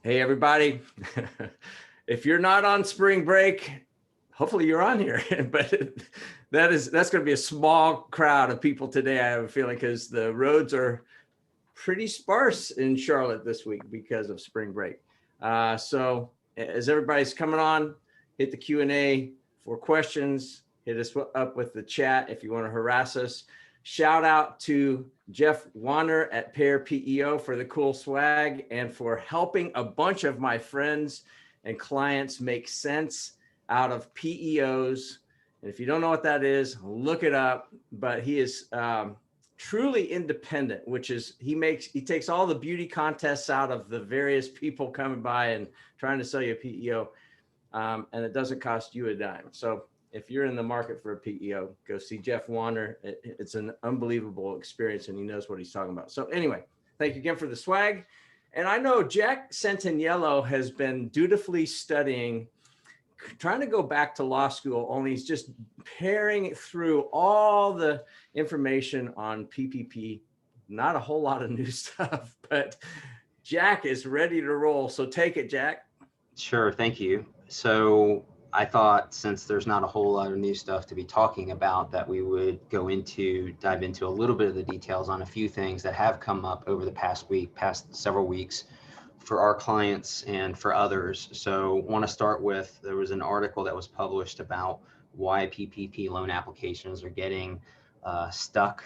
Hey, everybody. If you're not on spring break, hopefully you're on here, but that's going to be a small crowd of people today. I have a feeling because the roads are pretty sparse in Charlotte this week because of spring break. So as everybody's coming on, hit the Q&A for questions, hit us up with the chat if you want to harass us. Shout out to Jeff Wanner at Pair PEO for the cool swag and for helping a bunch of my friends and clients make sense out of PEOs. And if you don't know what that is, look it up. But he is truly independent, which is he takes all the beauty contests out of the various people coming by and trying to sell you a PEO, and it doesn't cost you a dime. So if you're in the market for a PEO, go see Jeff Wanner. It's an unbelievable experience, and he knows what he's talking about. So anyway, thank you again for the swag. And I know Jack Santaniello has been dutifully studying, trying to go back to law school, only he's just pairing through all the information on PPP. Not a whole lot of new stuff, but Jack is ready to roll. So take it, Jack. Sure, thank you. So I thought since there's not a whole lot of new stuff to be talking about, that we would dive into a little bit of the details on a few things that have come up over the past several weeks for our clients and for others. So want to start with, there was an article that was published about why PPP loan applications are getting stuck,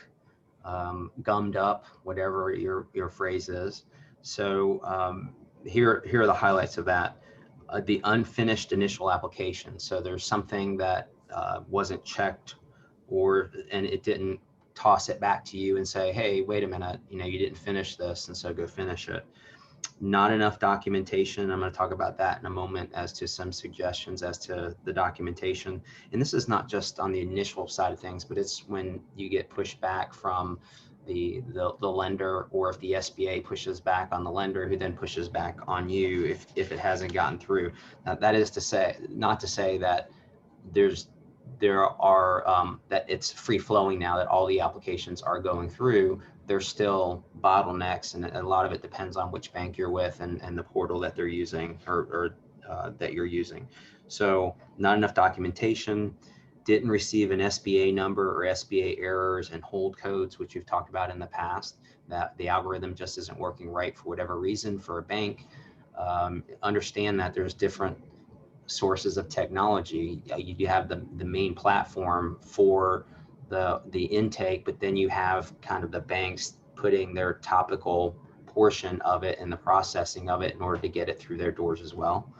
gummed up, whatever your phrase is. So here are the highlights of that. The unfinished initial application. So there's something that wasn't checked, and it didn't toss it back to you and say, hey, wait a minute, you didn't finish this, and so go finish it. Not enough documentation. I'm going to talk about that in a moment as to some suggestions as to the documentation. And this is not just on the initial side of things, but it's when you get pushed back from the lender, or if the SBA pushes back on the lender, who then pushes back on you if it hasn't gotten through. Now, that is to say, not to say that there are that it's free flowing now, that all the applications are going through. There's still bottlenecks, and a lot of it depends on which bank you're with and the portal that they're using or that you're using. So not enough documentation. Didn't receive an SBA number or SBA errors and hold codes, which we've talked about in the past, that the algorithm just isn't working right for whatever reason for a bank. Understand that there's different sources of technology. You have the main platform for the intake, but then you have kind of the banks putting their topical portion of it and the processing of it in order to get it through their doors as well.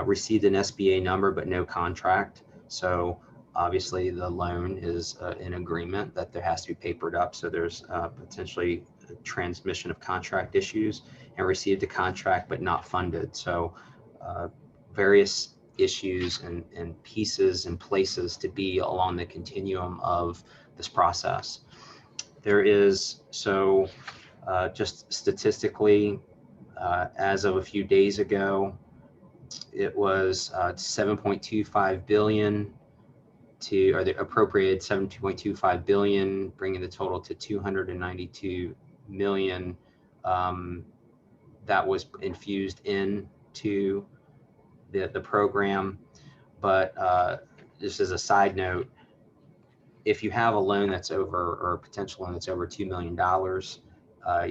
Received an SBA number, but no contract. So obviously the loan is an agreement that there has to be papered up. So there's potentially a transmission of contract issues. And received a contract, but not funded. So various issues and pieces and places to be along the continuum of this process. There is, so just statistically, as of a few days ago, it was 7.25 billion or the appropriated 7.25 billion, bringing the total to 292 million that was infused into the program. But just as a side note, if you have a loan that's over, or a potential loan that's over $2 million,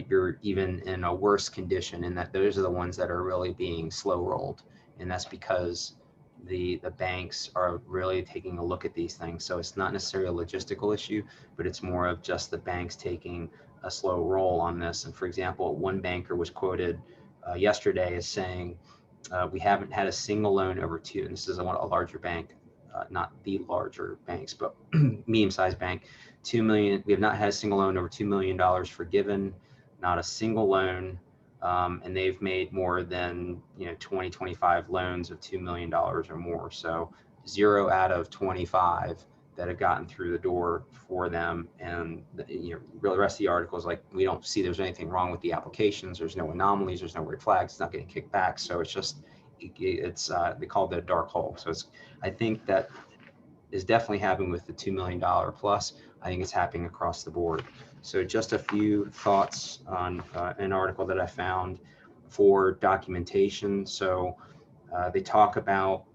you're even in a worse condition, in that those are the ones that are really being slow rolled. And that's because the banks are really taking a look at these things. So it's not necessarily a logistical issue, but it's more of just the banks taking a slow roll on this. And for example, one banker was quoted yesterday as saying, we haven't had a single loan over two, and this is a larger bank, not the larger banks, but medium-sized bank, 2 million. We have not had a single loan over $2 million forgiven, not a single loan. And they've made more than 20, 25 loans of $2 million or more. So 0 out of 25 that have gotten through the door for them. And the rest of the article is like, we don't see there's anything wrong with the applications. There's no anomalies. There's no red flags. It's not getting kicked back. So it's just, they call it a dark hole. So I think that is definitely happening with the $2 million plus. I think it's happening across the board. So just a few thoughts on an article that I found. for documentation. So they talk about,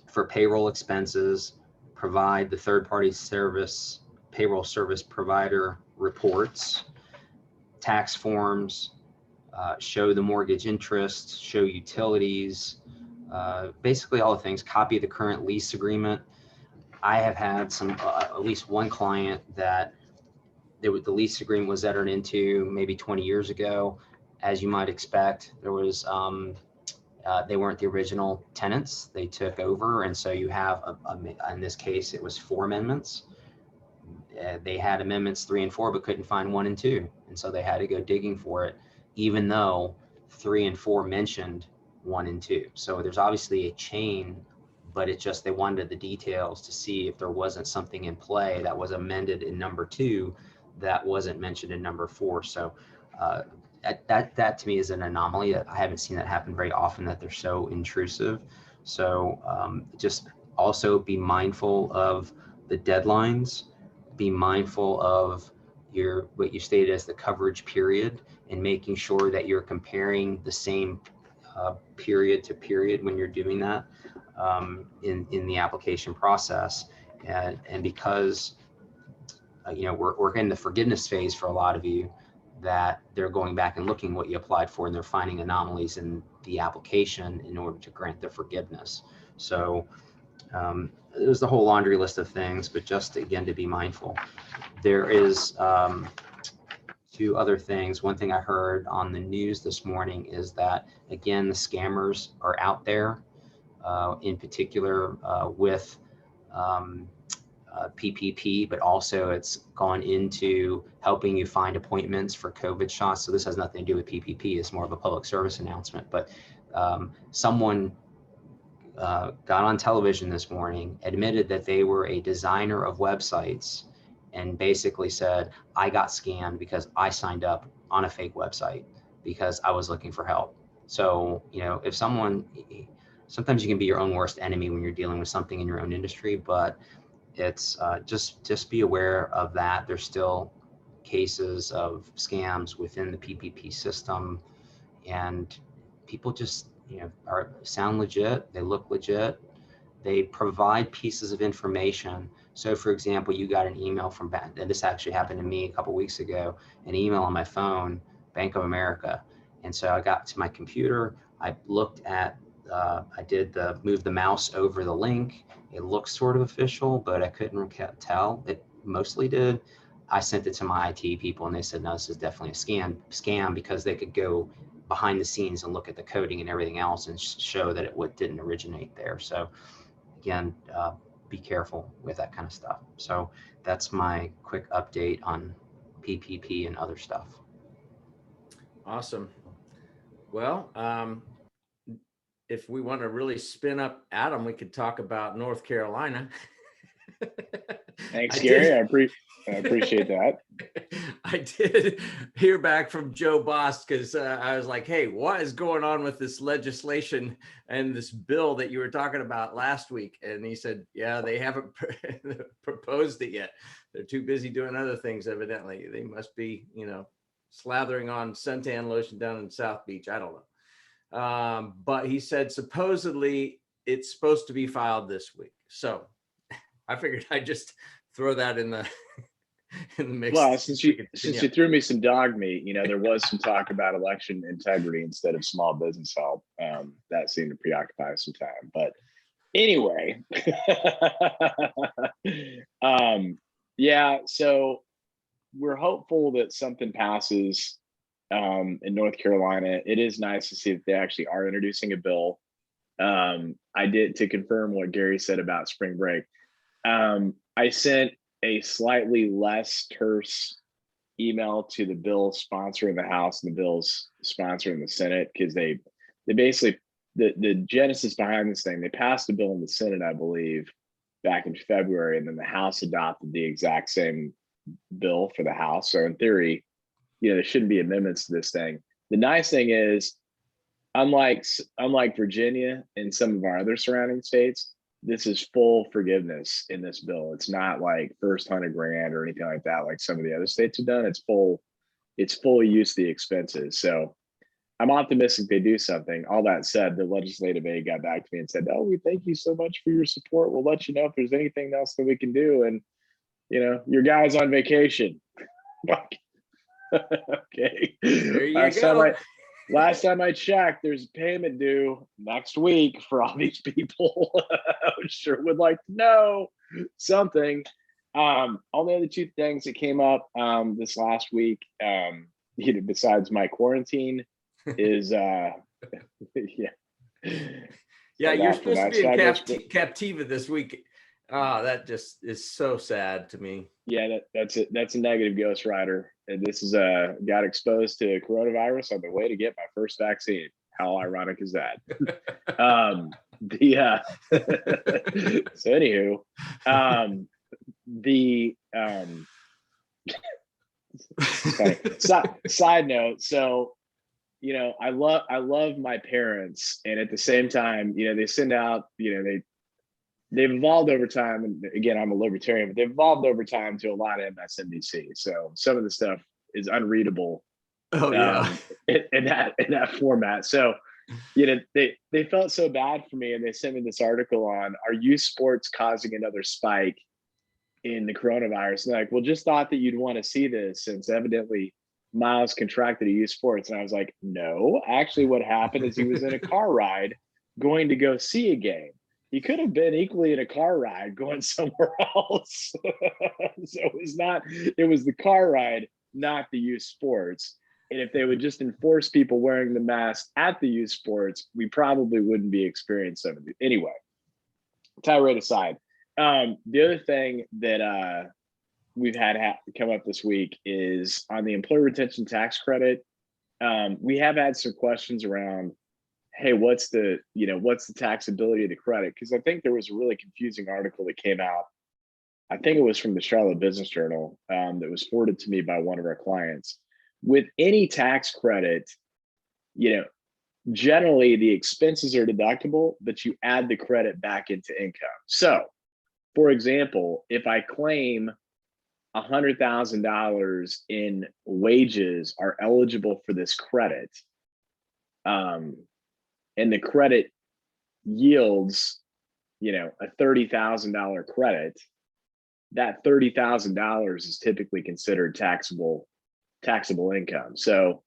for payroll expenses, provide the third-party service, payroll service provider reports, tax forms, show the mortgage interest, show utilities, basically all the things, copy the current lease agreement. I have had some, at least one client that the lease agreement was entered into maybe 20 years ago. As you might expect, there was, they weren't the original tenants, they took over. And so you have, in this case, it was 4 amendments. They had amendments 3 and 4, but couldn't find 1 and 2. And so they had to go digging for it, even though 3 and 4 mentioned 1 and 2. So there's obviously a chain, but it just, they wanted the details to see if there wasn't something in play that was amended in number 2 that wasn't mentioned in number 4. So that to me is an anomaly. I haven't seen that happen very often, that they're so intrusive. So just also be mindful of the deadlines, be mindful of what you stated as the coverage period, and making sure that you're comparing the same period to period when you're doing that in the application process. And because we're in the forgiveness phase for a lot of you, that they're going back and looking what you applied for, and they're finding anomalies in the application in order to grant the forgiveness. So there's the whole laundry list of things, but just again, to be mindful. There is 2 other things. One thing I heard on the news this morning is that, again, the scammers are out there, in particular with PPP, but also it's gone into helping you find appointments for COVID shots. So this has nothing to do with PPP. It's more of a public service announcement. But someone got on television this morning, admitted that they were a designer of websites, and basically said, I got scammed because I signed up on a fake website because I was looking for help. So, if sometimes you can be your own worst enemy when you're dealing with something in your own industry, but it's just be aware of that. There's still cases of scams within the PPP system, and people just sound legit, they look legit, they provide pieces of information. So for example, you got an email from, and this actually happened to me a couple weeks ago, an email on my phone, Bank of America. And so I got to my computer, I looked at, I did move the mouse over the link. It looks sort of official, but I couldn't tell. It mostly did. I sent it to my IT people, and they said, no, this is definitely a scam, because they could go behind the scenes and look at the coding and everything else and show that it didn't originate there. So again, be careful with that kind of stuff. So that's my quick update on PPP and other stuff. Awesome. Well, if we want to really spin up Adam, we could talk about North Carolina. Thanks, Gary. I appreciate that. I did hear back from Joe Bost, because I was like, hey, what is going on with this legislation and this bill that you were talking about last week? And he said, yeah, they haven't proposed it yet. They're too busy doing other things, evidently. They must be, slathering on suntan lotion down in South Beach. I don't know. But he said, supposedly it's supposed to be filed this week. So I figured I'd just throw that in the mix. Well, since you threw me some dog meat, there was some talk about election integrity instead of small business help. That seemed to preoccupy some time. But anyway, yeah, so we're hopeful that something passes in North Carolina. It is nice to see that they actually are introducing a bill. I did, to confirm what Gary said about spring break. I sent a slightly less terse email to the bill sponsor in the House and the bill's sponsor in the Senate, because they basically, the genesis behind this thing, they passed a bill in the Senate, I believe, back in February, and then the House adopted the exact same bill for the House. So in theory, there shouldn't be amendments to this thing. The nice thing is, unlike Virginia and some of our other surrounding states, this is full forgiveness in this bill. It's not like first $100,000 or anything like that, like some of the other states have done. It's full use of the expenses. So I'm optimistic they do something. All that said, the legislative aide got back to me and said, "Oh, we thank you so much for your support. We'll let you know if there's anything else that we can do." And your guy's on vacation. Like, okay. There you go. Last time I checked, there's a payment due next week for all these people. I sure would like to know something. All the other two things that came up this last week, besides my quarantine, is yeah. Yeah, you're supposed to be in Captiva this week. That just is so sad to me. Yeah, that's a negative Ghost Rider. And this is got exposed to coronavirus on the way to get my first vaccine. How ironic is that? So anywho, side note. So, I love my parents, and at the same time, they send out, they've evolved over time. And again, I'm a libertarian, but they've evolved over time to a lot of MSNBC. So some of the stuff is unreadable. Oh yeah. In that format. So, they felt so bad for me, and they sent me this article on, are youth sports causing another spike in the coronavirus? And like, well, just thought that you'd want to see this, since evidently Miles contracted a youth sports. And I was like, no, actually what happened is he was in a car ride going to go see a game. He could have been equally in a car ride going somewhere else. So it was the car ride, not the youth sports. And if they would just enforce people wearing the mask at the youth sports, we probably wouldn't be experiencing some of it. Anyway, tirade aside, the other thing that we've had come up this week is on the employee retention tax credit. We have had some questions around, hey, what's the taxability of the credit? Because I think there was a really confusing article that came out. I think it was from the Charlotte Business Journal that was forwarded to me by one of our clients. With any tax credit, generally the expenses are deductible, but you add the credit back into income. So, for example, if I claim $100,000 in wages are eligible for this credit, and the credit yields, a $30,000 credit, that $30,000 is typically considered taxable income. So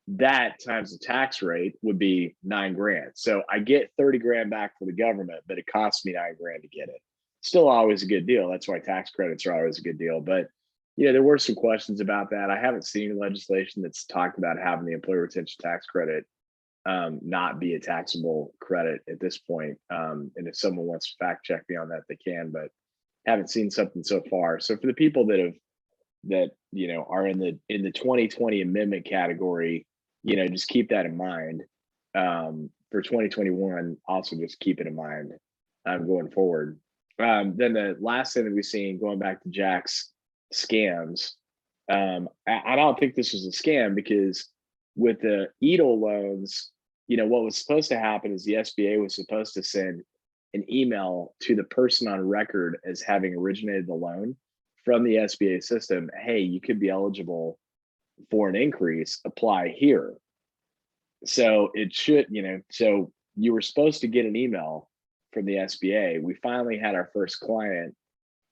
that times the tax rate would be $9,000. So I get 30 grand back for the government, but it costs me $9,000 to get it. Still always a good deal. That's why tax credits are always a good deal. But there were some questions about that. I haven't seen any legislation that's talked about having the employee retention tax credit not be a taxable credit at this point. And if someone wants to fact check me on that, they can, but haven't seen something so far. So for the people that are in the 2020 amendment category, just keep that in mind. For 2021, also just keep it in mind going forward. Then the last thing that we've seen, going back to Jack's scams, I don't think this was a scam, because with the EIDL loans, what was supposed to happen is the SBA was supposed to send an email to the person on record as having originated the loan from the SBA system. Hey, you could be eligible for an increase, apply here. So it should, so you were supposed to get an email from the SBA. We finally had our first client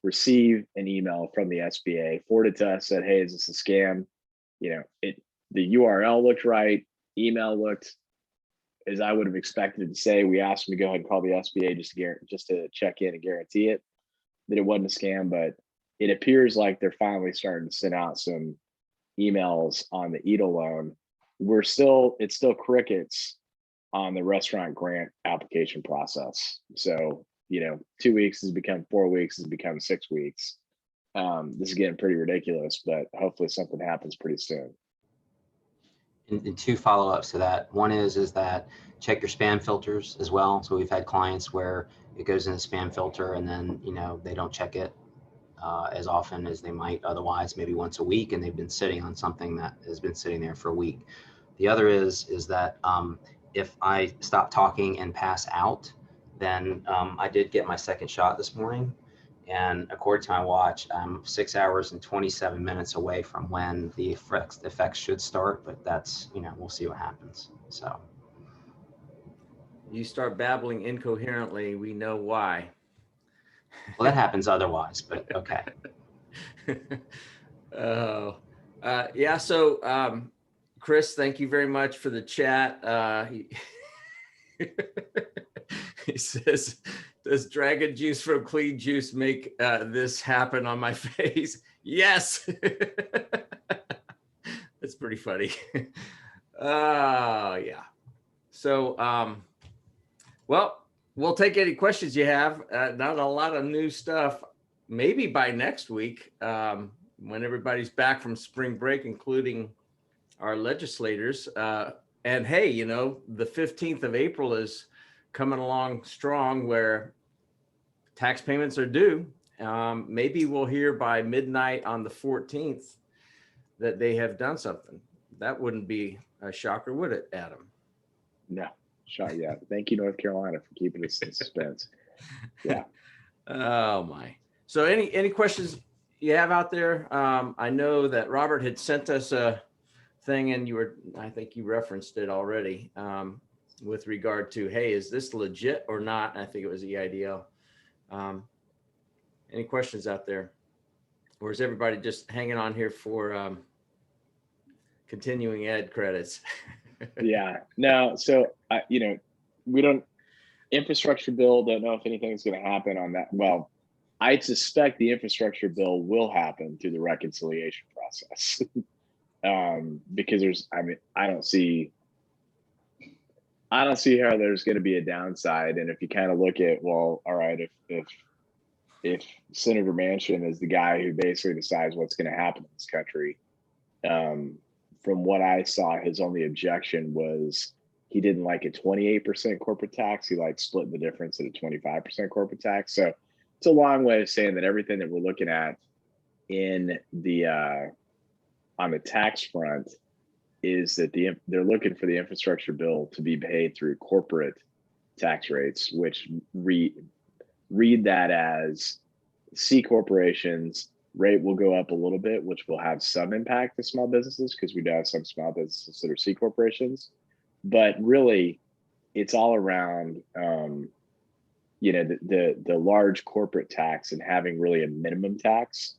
receive an email from the SBA, forwarded to us, said, hey, is this a scam? The URL looked right, email looked as I would have expected to say. We asked them to go ahead and call the SBA just to check in and guarantee it that it wasn't a scam, but it appears like they're finally starting to send out some emails on the EIDL loan. It's still crickets on the restaurant grant application process. So, 2 weeks has become 4 weeks, has become 6 weeks. This is getting pretty ridiculous, but hopefully something happens pretty soon. And two follow-ups to that. One is that check your spam filters as well. So we've had clients where it goes in the spam filter, and then they don't check it as often as they might otherwise, maybe once a week, and they've been sitting on something that has been sitting there for a week. The other is that if I stop talking and pass out, then I did get my second shot this morning, And according to my watch, I'm 6 hours and 27 minutes away from when the effects should start, but that's, we'll see what happens. So You start babbling incoherently, we know why. well, that happens otherwise, but okay. Oh, yeah. So, Chris, thank you very much for the chat. He says, does dragon juice from clean juice make this happen on my face? Yes. That's pretty funny. Yeah. So, well, we'll take any questions you have. Not a lot of new stuff. Maybe by next week, when everybody's back from spring break, including our legislators. And hey, the 15th of April is coming along strong where tax payments are due. Maybe we'll hear by midnight on the 14th that they have done something. That wouldn't be a shocker, would it, Adam? No, shot yet. Thank you, North Carolina, for keeping us in suspense. Yeah. Oh my. So any questions you have out there? I know that Robert had sent us a thing and I think you referenced it already, with regard to, hey, is this legit or not? I think it was EIDL. Any questions out there? Or is everybody just hanging on here for continuing ed credits? Yeah, no. So, we don't, infrastructure bill, don't know if anything's going to happen on that. Well, I suspect the infrastructure bill will happen through the reconciliation process. Because I don't see how there's going to be a downside. And if you kind of look at, well, all right, if Senator Manchin is the guy who basically decides what's going to happen in this country, from what I saw, his only objection was he didn't like a 28% corporate tax. He liked splitting the difference at a 25% corporate tax. So it's a long way of saying that everything that we're looking at in the on the tax front is that they're looking for the infrastructure bill to be paid through corporate tax rates, which read that as C corporations rate will go up a little bit, which will have some impact to small businesses because we do have some small businesses that are C corporations. But really, it's all around the large corporate tax and having really a minimum tax.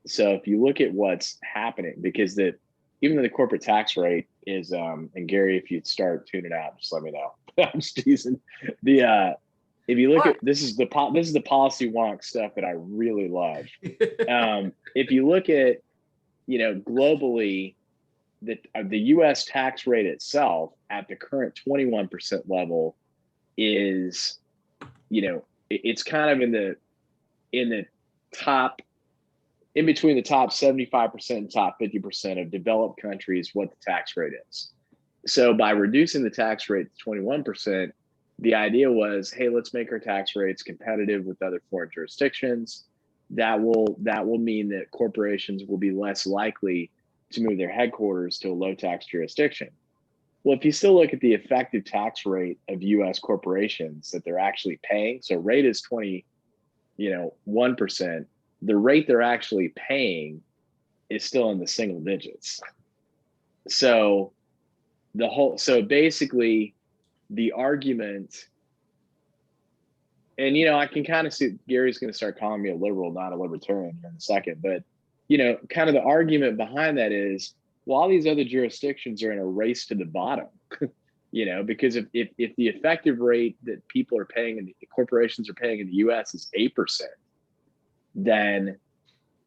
So if you look at what's happening, because even though the corporate tax rate is, and Gary, if you start tuning out, just let me know. I'm just teasing. If you look at this is the policy wonk stuff that I really love. If you look at globally, the U.S. tax rate itself at the current 21% level is, it's kind of in the top, in between the top 75% and top 50% of developed countries, what the tax rate is. So by reducing the tax rate to 21%, the idea was, hey, let's make our tax rates competitive with other foreign jurisdictions. That will mean that corporations will be less likely to move their headquarters to a low tax jurisdiction. Well, if you still look at the effective tax rate of U.S. corporations that they're actually paying, so rate is 1%. The rate they're actually paying is still in the single digits. So basically the argument, and I can kind of see Gary's going to start calling me a liberal, not a libertarian here in a second, but kind of the argument behind that is, well, all these other jurisdictions are in a race to the bottom, because if the effective rate that people are paying and the corporations are paying in the U.S. is 8%, then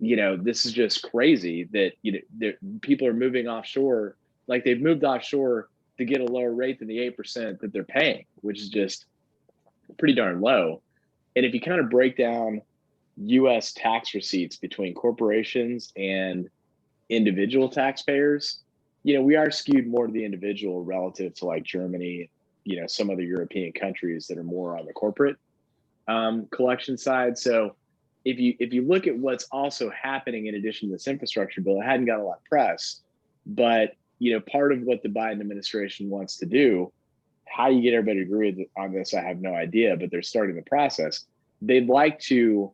this is just crazy that people are moving offshore, like they've moved offshore to get a lower rate than the 8% that they're paying, which is just pretty darn low. And if you kind of break down U.S. tax receipts between corporations and individual taxpayers, we are skewed more to the individual relative to like Germany, some other European countries that are more on the corporate collection side. So if you look at what's also happening in addition to this infrastructure bill, it hadn't got a lot of press, but part of what the Biden administration wants to do, how you get everybody to agree on this, I have no idea, but they're starting the process. They'd like to,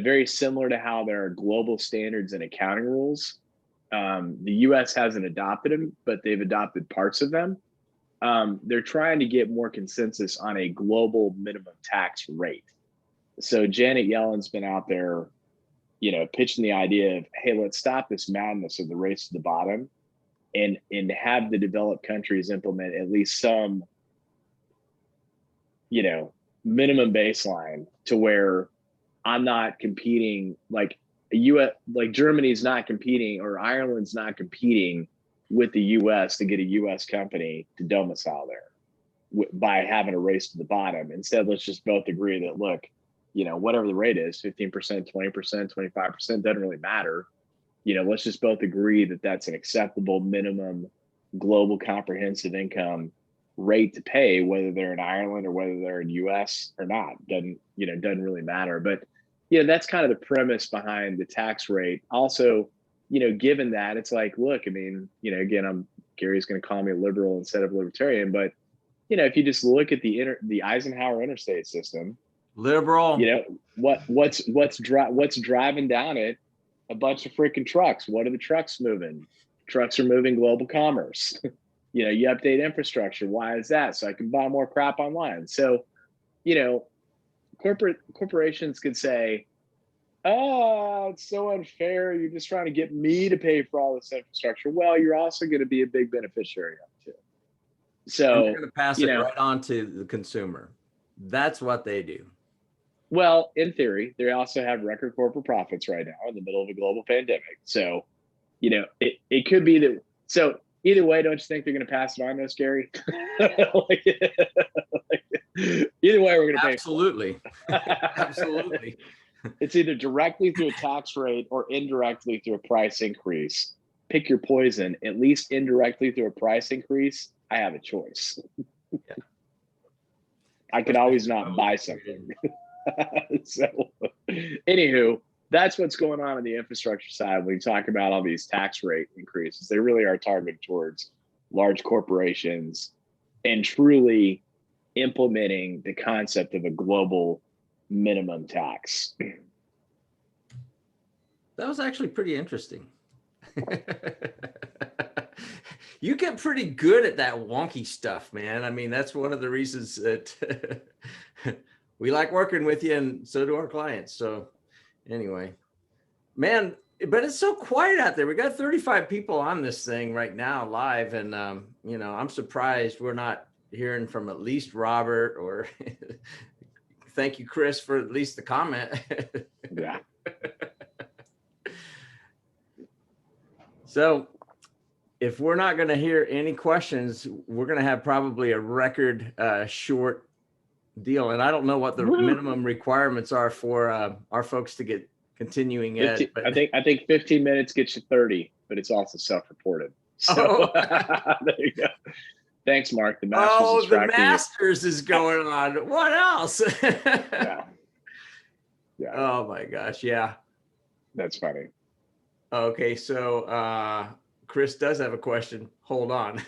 very similar to how there are global standards and accounting rules. The US hasn't adopted them, but they've adopted parts of them. They're trying to get more consensus on a global minimum tax rate. So Janet Yellen's been out there, pitching the idea of, hey, let's stop this madness of the race to the bottom and have the developed countries implement at least some, minimum baseline to where I'm not competing like like Germany's not competing or Ireland's not competing with the US to get a US company to domicile there by having a race to the bottom. Instead, let's just both agree that, look, whatever the rate is, 15%, 20%, 25%, doesn't really matter. Let's just both agree that that's an acceptable minimum global comprehensive income rate to pay, whether they're in Ireland or whether they're in US or not. Doesn't really matter. But that's kind of the premise behind the tax rate. Also, given that, it's like, look, I mean, again, Gary's going to call me a liberal instead of libertarian, but if you just look at the Eisenhower interstate system, liberal, what's driving down it? A bunch of freaking trucks. What are the trucks moving? Trucks are moving global commerce. You update infrastructure. Why is that? So I can buy more crap online. So, corporations could say, oh, it's so unfair. You're just trying to get me to pay for all this infrastructure. Well, you're also going to be a big beneficiary of it too. So and they're going to pass it right on to the consumer. That's what they do. Well, in theory, they also have record corporate profits right now in the middle of a global pandemic. So, it could be that. So either way, don't you think they're going to pass it on, though, Gary? Either way, we're going to pay. Absolutely. Absolutely. It's either directly through a tax rate or indirectly through a price increase. Pick your poison. At least indirectly through a price increase, I have a choice. Yeah. I could always not buy something. So, anywho, that's what's going on the infrastructure side when you talk about all these tax rate increases. They really are targeted towards large corporations and truly implementing the concept of a global minimum tax. That was actually pretty interesting. You get pretty good at that wonky stuff, man. I mean, that's one of the reasons that we like working with you, and so do our clients. So anyway, man, but it's so quiet out there. We got 35 people on this thing right now live. And, I'm surprised we're not hearing from at least Robert or thank you, Chris, for at least the comment. Yeah. So if we're not going to hear any questions, we're going to have probably a record short deal. And I don't know what the minimum requirements are for our folks to get continuing ed. But I think 15 minutes gets you 30, but it's also self-reported. So there you go. Thanks, Mark. The Masters the Masters is going on. What else? Yeah. Oh my gosh. Yeah. That's funny. Okay. So Chris does have a question. Hold on.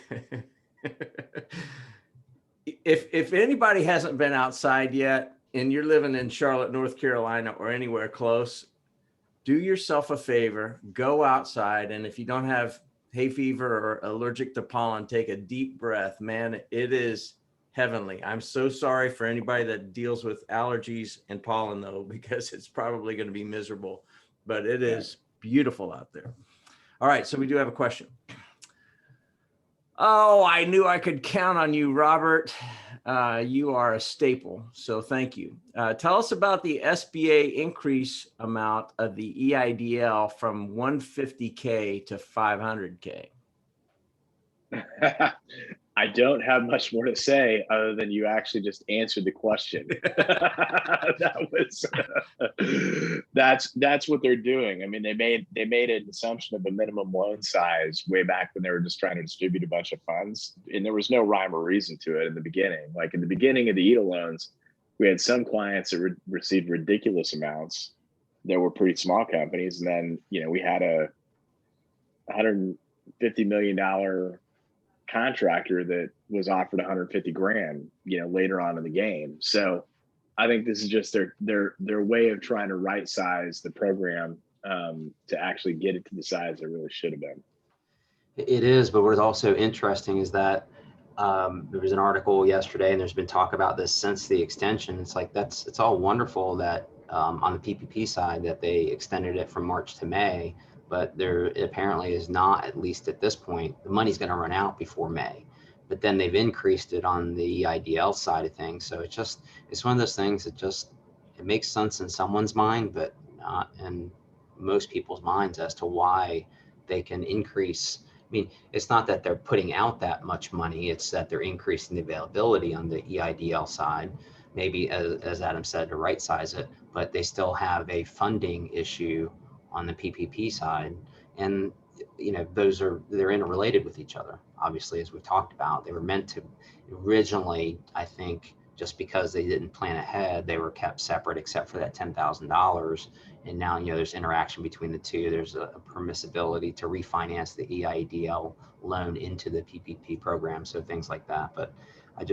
If anybody hasn't been outside yet and you're living in Charlotte, North Carolina, or anywhere close, do yourself a favor, go outside. And if you don't have hay fever or allergic to pollen, take a deep breath. Man, it is heavenly. I'm so sorry for anybody that deals with allergies and pollen, though, because it's probably going to be miserable, but it is beautiful out there. All right. So we do have a question. Oh, I knew I could count on you, Robert. You are a staple. So thank you. Tell us about the SBA increase amount of the EIDL from 150K to 500K. I don't have much more to say other than you actually just answered the question. That's what they're doing. I mean, they made an assumption of a minimum loan size way back when they were just trying to distribute a bunch of funds, and there was no rhyme or reason to it in the beginning. Like in the beginning of the EIDL loans, we had some clients that received ridiculous amounts that were pretty small companies, and then we had a $150 million contractor that was offered 150 grand, later on in the game. So, I think this is just their way of trying to right size the program to actually get it to the size it really should have been. It is, but what's also interesting is that there was an article yesterday, and there's been talk about this since the extension. It's like it's all wonderful that on the PPP side that they extended it from March to May, but there apparently is not, at least at this point, the money's going to run out before May. But then they've increased it on the EIDL side of things. So it's one of those things that it makes sense in someone's mind, but not in most people's minds as to why they can increase. I mean, it's not that they're putting out that much money, it's that they're increasing the availability on the EIDL side, maybe as Adam said, to right size it, but they still have a funding issue on the PPP side. And they're interrelated with each other. Obviously, as we've talked about, they were meant to originally, I think, just because they didn't plan ahead, they were kept separate except for that $10,000. And now, there's interaction between the two. There's a permissibility to refinance the EIDL loan into the PPP program. So things like that. But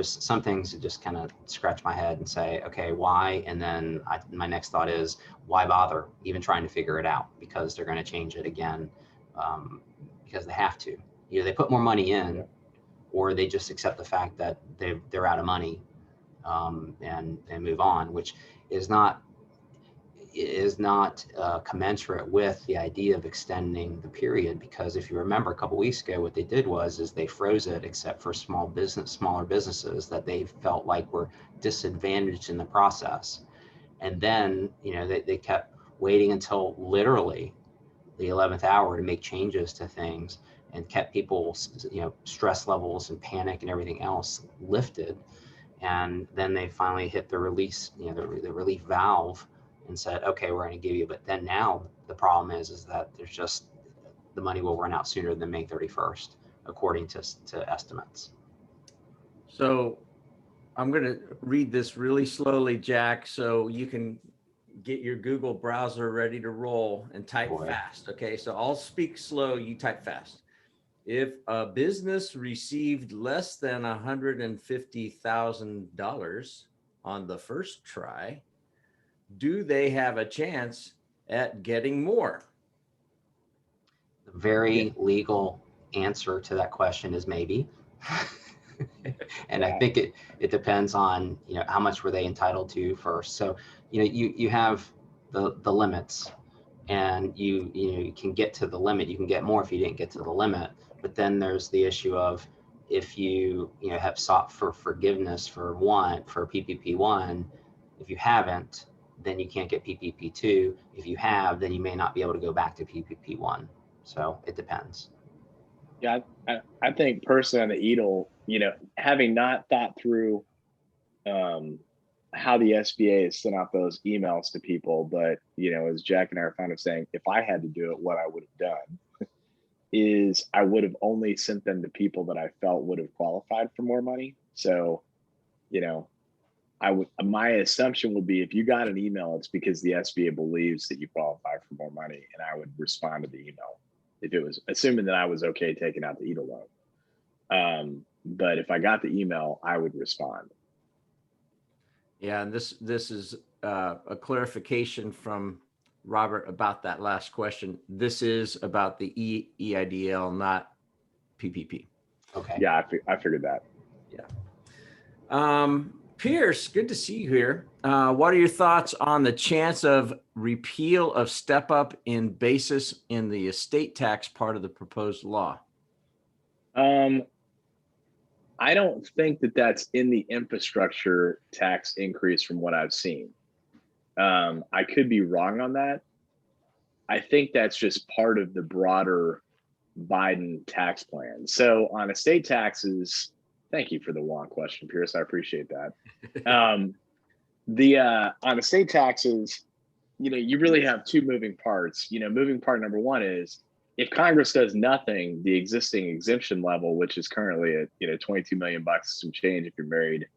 some things just kind of scratch my head and say, okay, why? And then my next thought is, why bother even trying to figure it out? Because they're going to change it again. Because they have to. Either they put more money in, or they just accept the fact that they're out of money and move on, which is not commensurate with the idea of extending the period. Because if you remember a couple weeks ago, what they did is they froze it, except for smaller businesses that they felt like were disadvantaged in the process. And then they kept waiting until literally the 11th hour to make changes to things, and kept people's stress levels and panic and everything else lifted. And then they finally hit the release, the relief valve, and said, okay, we're going to give you. But then now the problem is that there's just, the money will run out sooner than May 31st, according to estimates. So I'm going to read this really slowly, Jack, so you can get your Google browser ready to roll and type fast. Okay, so I'll speak slow, you type fast. If a business received less than $150,000 on the first try, do they have a chance at getting more? The very legal answer to that question is maybe. And I think it depends on how much were they entitled to first. So you have the limits, and you can get to the limit. You can get more if you didn't get to the limit. But then there's the issue of, if you have sought for forgiveness for PPP 1, if you haven't, then you can't get PPP 2. If you have, then you may not be able to go back to PPP 1. So it depends. Yeah, I think personally on the EIDL, having not thought through how the SBA has sent out those emails to people, but as Jack and I are kind of saying, if I had to do it, what I would have done is I would have only sent them to people that I felt would have qualified for more money. So, my assumption would be, if you got an email, it's because the SBA believes that you qualify for more money, and I would respond to the email if it was assuming that I was okay taking out the EIDL loan. But if I got the email, I would respond. Yeah, and this is a clarification from Robert about that last question. This is about the EIDL, not PPP. Okay. Yeah, I figured that. Yeah. Pierce, good to see you here. What are your thoughts on the chance of repeal of step up in basis in the estate tax part of the proposed law? I don't think that that's in the infrastructure tax increase from what I've seen. I could be wrong on that. I think that's just part of the broader Biden tax plan. So on estate taxes, thank you for the long question, Pierce. I appreciate that. On estate taxes, you really have two moving parts. Moving part number one is, if Congress does nothing, the existing exemption level, which is currently at 22 million bucks some change if you're married,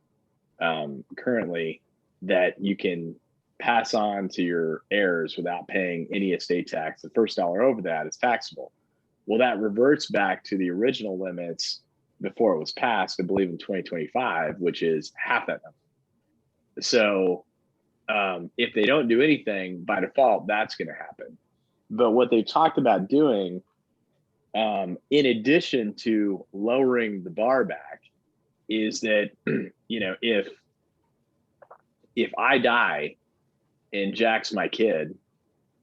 currently, that you can pass on to your heirs without paying any estate tax. The first dollar over that is taxable. Well, that reverts back to the original limits before it was passed, I believe in 2025, which is half that number. So If they don't do anything, by default, that's going to happen. But what they talked about doing, in addition to lowering the bar back, is that, you know, if I die and Jack's my kid,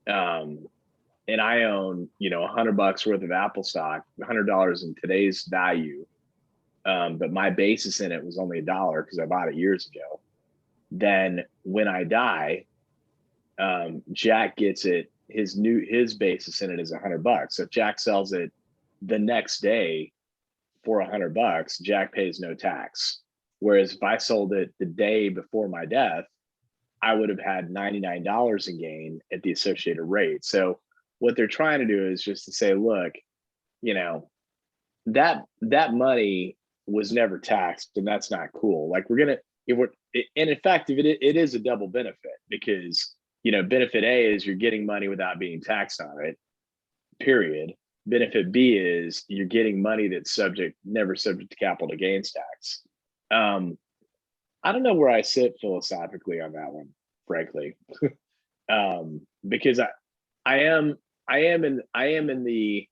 and I own, you know, $100 worth of Apple stock, $100 in today's value, but my basis in it was only $1 because I bought it years ago. Then when I die, Jack gets it. His basis in it is $100. So if Jack sells it the next day for $100, Jack pays no tax. Whereas if I sold it the day before my death, I would have had $99 in gain at the associated rate. So what they're trying to do is just to say, look, you know, that money was never taxed, and that's not cool. Like and in fact, it is a double benefit, because, you know, benefit A is you're getting money without being taxed on it, period. Benefit B is you're getting money that's never subject to capital gains tax. I don't know where I sit philosophically on that one, frankly, because I am in the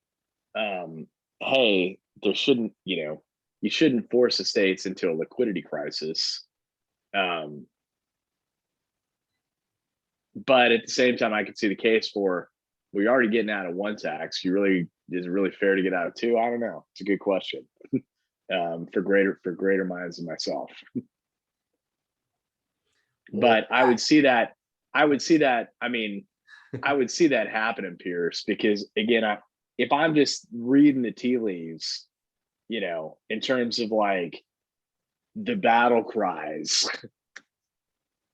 hey, there shouldn't, you know, you shouldn't force estates into a liquidity crisis. But at the same time, I can see the case for, we're already getting out of one tax. Is it really fair to get out of two? I don't know. It's a good question. For greater minds than myself. But I would see that. I mean, I would see that happening, Pierce, because again, if I'm just reading the tea leaves, you know, in terms of like the battle cries,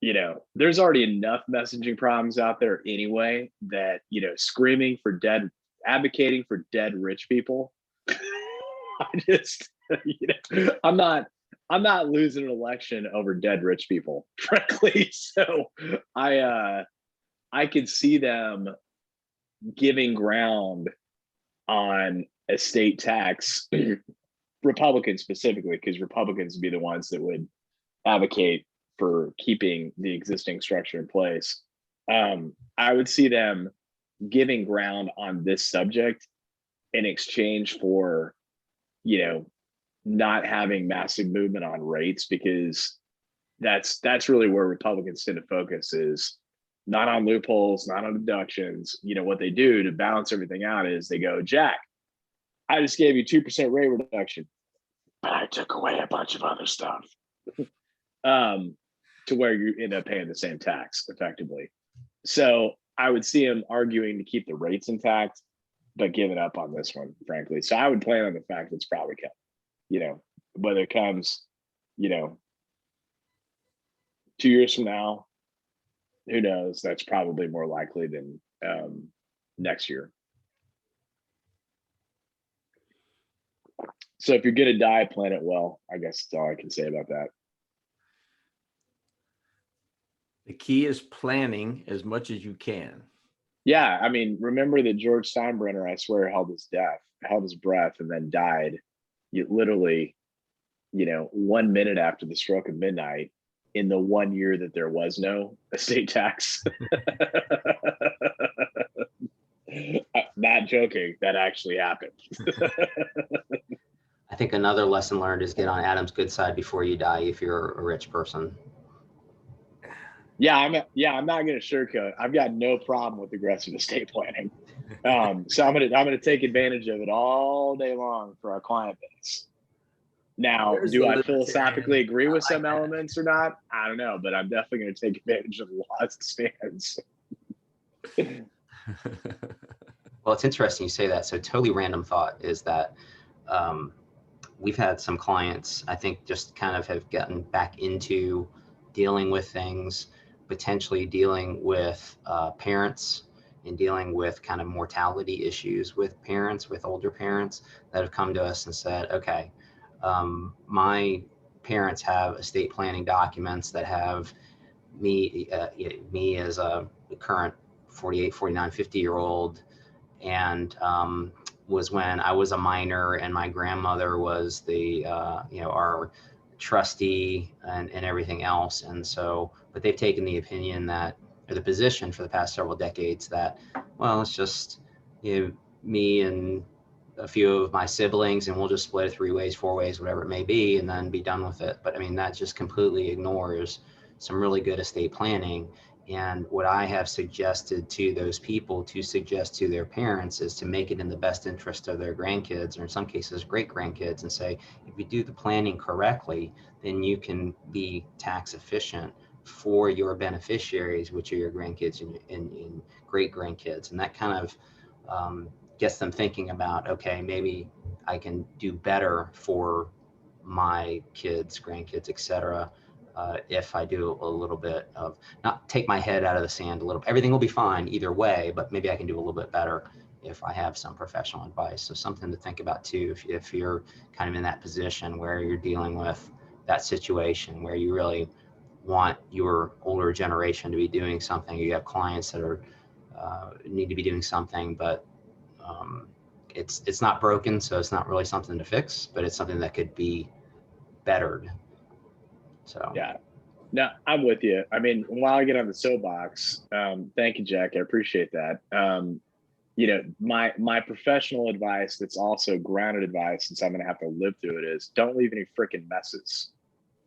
you know, there's already enough messaging problems out there anyway that, you know, advocating for dead rich people. I just, you know, I'm not losing an election over dead rich people, frankly. So I could see them giving ground on estate tax, Republicans specifically, because Republicans would be the ones that would advocate for keeping the existing structure in place. I would see them giving ground on this subject in exchange for, you know, not having massive movement on rates, because that's really where Republicans tend to focus, is not on loopholes, not on deductions. You know, what they do to balance everything out is they go, Jack, I just gave you 2% rate reduction, but I took away a bunch of other stuff. To where you end up paying the same tax effectively. So I would see him arguing to keep the rates intact, but giving up on this one, frankly. So I would plan on the fact that it's probably kept, you know, whether it comes, you know, 2 years from now, who knows? That's probably more likely than next year. So if you're going to die, plan it well. I guess that's all I can say about that. The key is planning as much as you can. Yeah, I mean, remember that George Steinbrenner, I swear, held his breath, and then died. You literally, you know, 1 minute after the stroke of midnight, in the 1 year that there was no estate tax. Not joking, that actually happened. I think another lesson learned is get on Adam's good side before you die if you're a rich person. Yeah, I'm not going to sugarcoat. I've got no problem with aggressive estate planning. So I'm gonna take advantage of it all day long for our client base. Now, do I philosophically agree with some elements or not? I don't know, but I'm definitely going to take advantage of the laws it stands. Well, it's interesting you say that. So totally random thought is that we've had some clients, I think, just kind of have gotten back into dealing with things, potentially dealing with parents and dealing with kind of mortality issues with parents, with older parents that have come to us and said, okay, my parents have estate planning documents that have me as a current 48, 49, 50-year-old, and was when I was a minor and my grandmother was the, our trustee and everything else. And so, but they've taken the opinion that, or the position for the past several decades that, well, it's just, me and a few of my siblings, and we'll just split it 3 ways, 4 ways, whatever it may be, and then be done with it. But I mean, that just completely ignores some really good estate planning. And what I have suggested to those people to suggest to their parents is to make it in the best interest of their grandkids, or in some cases great grandkids, and say, if you do the planning correctly, then you can be tax efficient for your beneficiaries, which are your grandkids and great grandkids. And that kind of gets them thinking about, okay, maybe I can do better for my kids, grandkids, etc. If I do a little bit of, not take my head out of the sand a little. Everything will be fine either way, but maybe I can do a little bit better if I have some professional advice. So something to think about too, if you're kind of in that position where you're dealing with that situation where you really want your older generation to be doing something. You have clients that are need to be doing something, but it's not broken, so it's not really something to fix, but it's something that could be bettered. So yeah, no, I'm with you. I mean, while I get on the soapbox, thank you, Jack. I appreciate that. My professional advice that's also grounded advice, since I'm going to have to live through it, is don't leave any freaking messes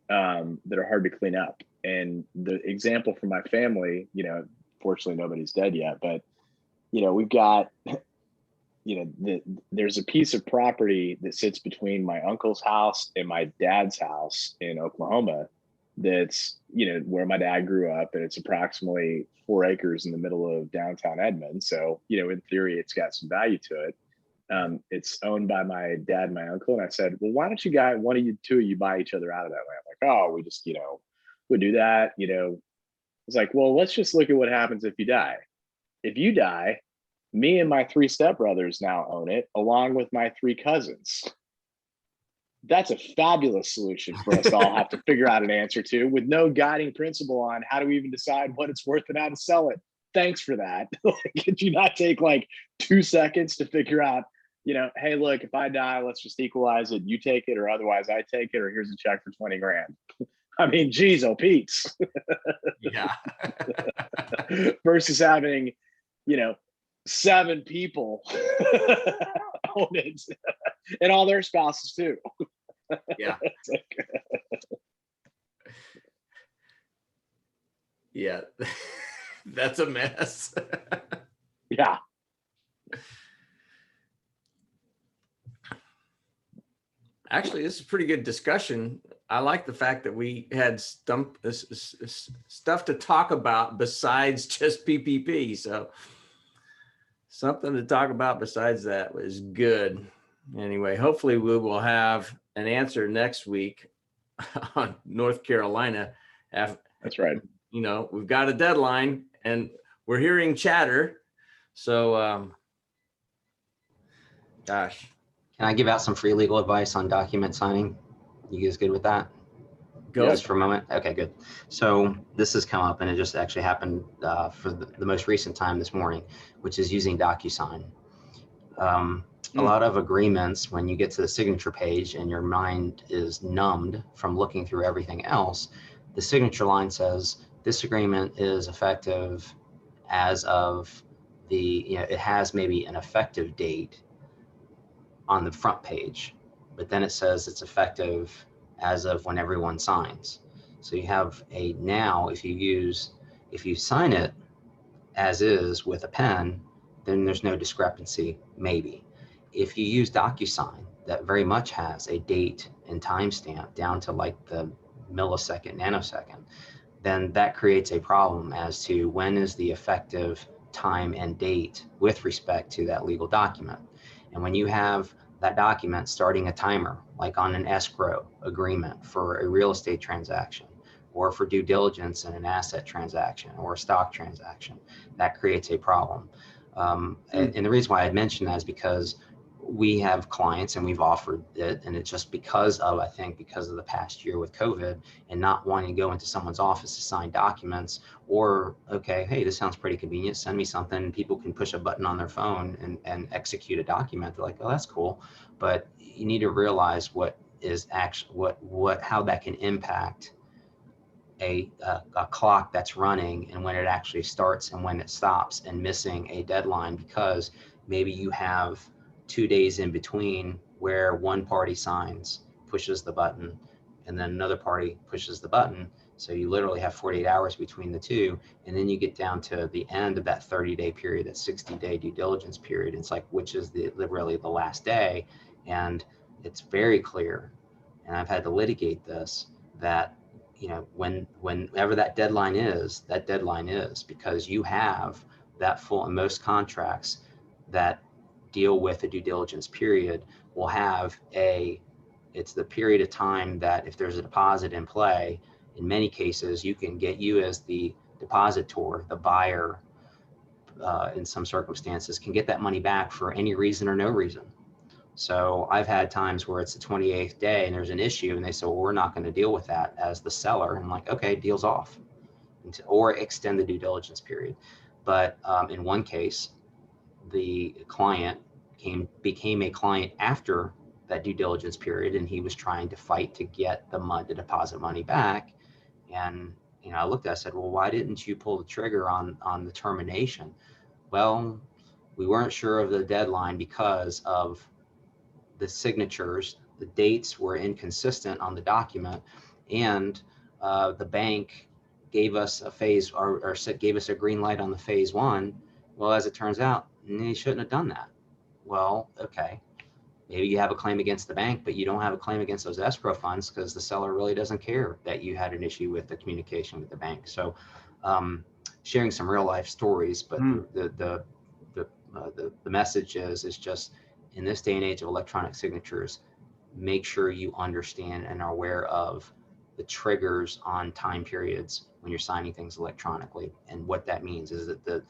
that are hard to clean up. And the example from my family, fortunately nobody's dead yet, but we've got, there's a piece of property that sits between my uncle's house and my dad's house in Oklahoma. That's, where my dad grew up, and it's approximately 4 acres in the middle of downtown Edmond. So, in theory, it's got some value to it. It's owned by my dad and my uncle. And I said, well, why don't you guys, one of you two of you buy each other out of that land? Like, oh, we just, we do that, It's like, well, let's just look at what happens if you die. If you die, me and my 3 stepbrothers now own it, along with my 3 cousins. That's a fabulous solution for us to all have to figure out an answer to, with no guiding principle on how do we even decide what it's worth and how to sell it. Thanks for that. Could you not take like 2 seconds to figure out, hey, look, if I die, let's just equalize it. You take it, or otherwise I take it, or here's a check for 20 grand. I mean, geez, oh, Pete's. Yeah. Versus having, 7 people own it, and all their spouses too. Yeah. Yeah. That's a mess. Yeah. Actually, this is a pretty good discussion. I like the fact that we had stuff to talk about besides just PPP. So something to talk about besides that was good. Anyway, hopefully we will have an answer next week on North Carolina. That's right. We've got a deadline and we're hearing chatter. So, gosh. can I give out some free legal advice on document signing? You guys good with that? Go. Just for a moment. Okay, good. So this has come up, and it just actually happened for the most recent time this morning, which is using DocuSign. A lot of agreements, when you get to the signature page and your mind is numbed from looking through everything else, the signature line says this agreement is effective as of it has maybe an effective date on the front page, but then it says it's effective as of when everyone signs. So you have if you sign it as is with a pen, then there's no discrepancy, maybe. If you use DocuSign, that very much has a date and timestamp down to like the millisecond, nanosecond, then that creates a problem as to when is the effective time and date with respect to that legal document. And when you have that document starting a timer, like on an escrow agreement for a real estate transaction, or for due diligence in an asset transaction or a stock transaction, that creates a problem. And the reason why I mentioned that is because we have clients and we've offered it, and it's just because of the past year with COVID and not wanting to go into someone's office to sign documents, or, okay, hey, this sounds pretty convenient, send me something, and people can push a button on their phone and execute a document. They're like, oh, that's cool. But you need to realize what is actually how that can impact a clock that's running and when it actually starts and when it stops, and missing a deadline because maybe you have 2 days in between where one party signs, pushes the button, and then another party pushes the button. So you literally have 48 hours between the two. And then you get down to the end of that 30-day period, that 60-day due diligence period. It's like, which is really the last day? And it's very clear, and I've had to litigate this, that whenever that deadline is, because you have that full, and most contracts that deal with a due diligence period will have it's the period of time that if there's a deposit in play, in many cases, you can get you as the depositor, the buyer, in some circumstances, can get that money back for any reason or no reason. So I've had times where it's the 28th day and there's an issue and they say, well, we're not going to deal with that as the seller. And I'm like, okay, deal's off, or extend the due diligence period. But in one case, the client became a client after that due diligence period, and he was trying to fight to get the deposit money back. And I looked at it, I said, well, why didn't you pull the trigger on the termination? Well, we weren't sure of the deadline because of the signatures. The dates were inconsistent on the document, and the bank gave us a phase, or gave us a green light on the phase one. Well, as it turns out, they shouldn't have done that. Well, okay, maybe you have a claim against the bank, but you don't have a claim against those escrow funds because the seller really doesn't care that you had an issue with the communication with the bank. So sharing some real life stories, but the message is just, in this day and age of electronic signatures, make sure you understand and are aware of the triggers on time periods when you're signing things electronically. And what that means is that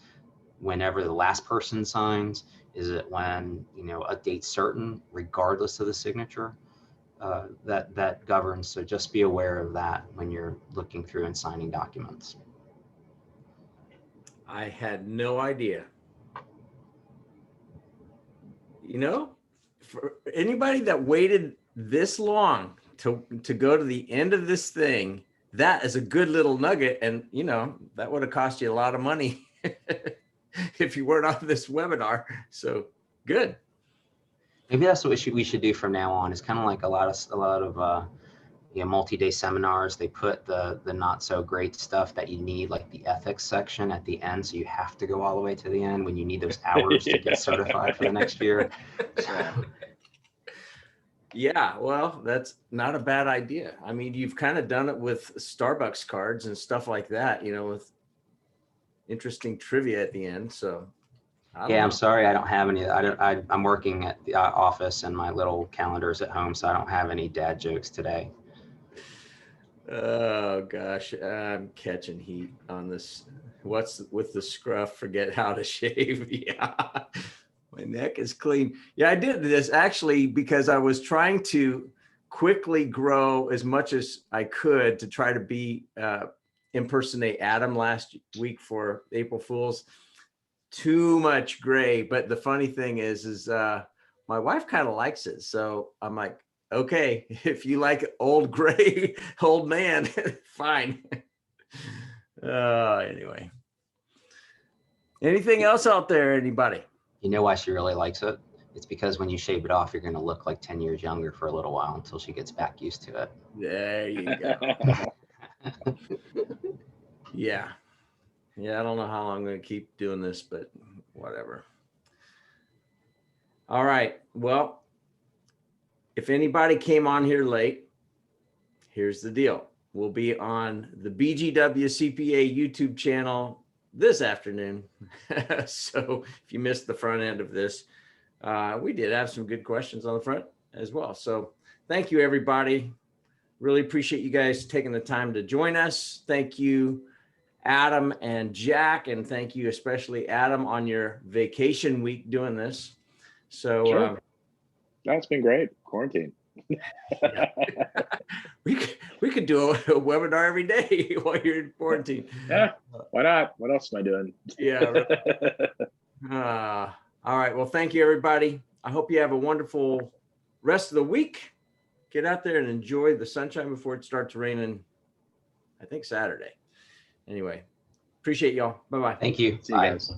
whenever the last person signs, is it when a date certain, regardless of the signature, that governs. So just be aware of that when you're looking through and signing documents. I had no idea. For anybody that waited this long to go to the end of this thing, that is a good little nugget. And that would have cost you a lot of money if you weren't on this webinar. So good. Maybe that's what we should do from now on. It's kind of like a lot of multi-day seminars. They put the not so great stuff that you need, like the ethics section at the end. So you have to go all the way to the end when you need those hours to get certified for the next year. Yeah, well, that's not a bad idea. I mean, you've kind of done it with Starbucks cards and stuff like that, with interesting trivia at the end. So yeah, I'm sorry, I don't have any. I'm working at the office and my little calendar's at home, so I don't have any dad jokes today. Oh gosh, I'm catching heat on this. What's with the scruff? Forget how to shave. Yeah, my neck is clean. Yeah, I did this actually because I was trying to quickly grow as much as I could to try to impersonate Adam last week for April Fool's. Too much gray, but the funny thing is my wife kind of likes it, so I'm like, okay, if you like old gray old man, fine. Anyway, anything else out there, anybody? You know why she really likes it? It's because when you shave it off, you're going to look like 10 years younger for a little while until she gets back used to it. There you go. Yeah, I don't know how long I'm going to keep doing this, but whatever. All right, well, if anybody came on here late, here's the deal. We'll be on the BGW CPA YouTube channel this afternoon. So if you missed the front end of this, we did have some good questions on the front as well. So thank you, everybody. Really appreciate you guys taking the time to join us. Thank you, Adam and Jack, and thank you especially, Adam, on your vacation week doing this. So sure. That's been great. Quarantine. we could do a webinar every day while you're in quarantine. Yeah, why not? What else am I doing? Yeah. All right. Well, thank you, everybody. I hope you have a wonderful rest of the week, get out there and enjoy the sunshine before it starts raining, I think Saturday. Anyway, appreciate y'all. Bye-bye. Thank you. See you Bye. guys.